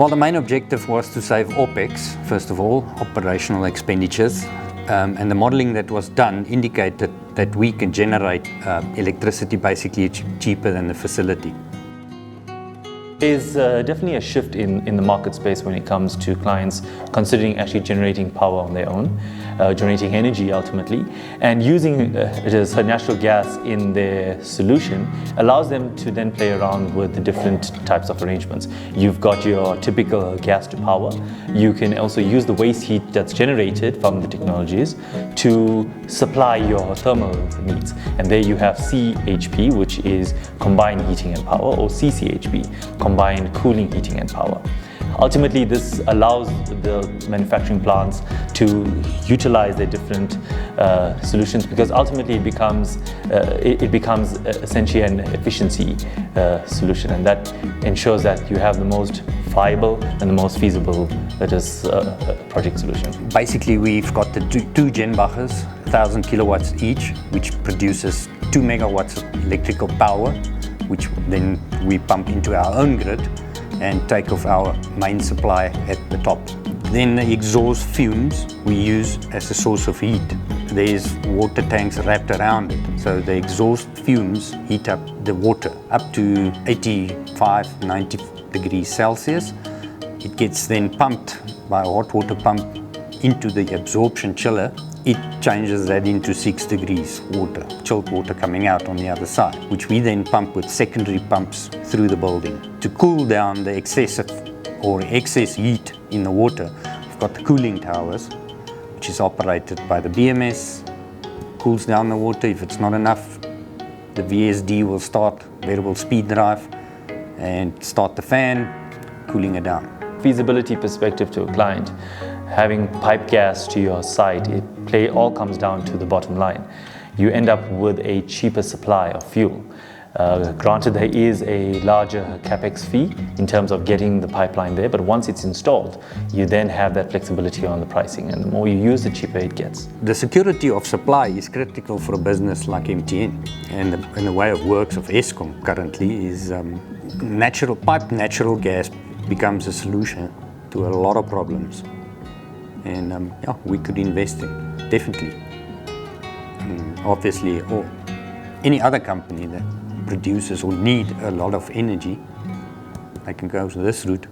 Well, the main objective was to save OPEX, first of all, operational expenditures. And the modeling that was done indicated that we can generate electricity basically cheaper than the facility. There's definitely a shift in the market space when it comes to clients considering actually generating power on their own, generating energy ultimately, and using natural gas in their solution allows them to then play around with the different types of arrangements. You've got your typical gas to power. You can also use the waste heat that's generated from the technologies to supply your thermal needs. And there you have CHP, which is combined heating and power, or CCHP, combined cooling, heating and power. Ultimately, this allows the manufacturing plants to utilize their different solutions, because ultimately it becomes essentially an efficiency solution, and that ensures that you have the most viable and the most feasible project solution. Basically, we've got the two Genbachers, 1,000 kilowatts each, which produces 2 megawatts of electrical power, which then we pump into our own grid and take off our main supply at the top. Then the exhaust fumes we use as a source of heat. There's water tanks wrapped around it, so the exhaust fumes heat up the water up to 85, 90 degrees Celsius. It gets then pumped by a hot water pump into the absorption chiller. It changes that into 6 degrees water, chilled water coming out on the other side, which we then pump with secondary pumps through the building. To cool down the excess heat in the water, we've got the cooling towers, which is operated by the BMS, cools down the water. If it's not enough, the VSD will start variable speed drive and start the fan, cooling it down. Feasibility perspective to a client, having pipe gas to your site, all comes down to the bottom line. You end up with a cheaper supply of fuel. Granted, there is a larger capex fee in terms of getting the pipeline there, but once it's installed, you then have that flexibility on the pricing, and the more you use, the cheaper it gets. The security of supply is critical for a business like MTN, and the way of works of Eskom currently is natural gas becomes a solution to a lot of problems. And we could invest in, definitely. Obviously, or any other company that produces or need a lot of energy, they can go this route.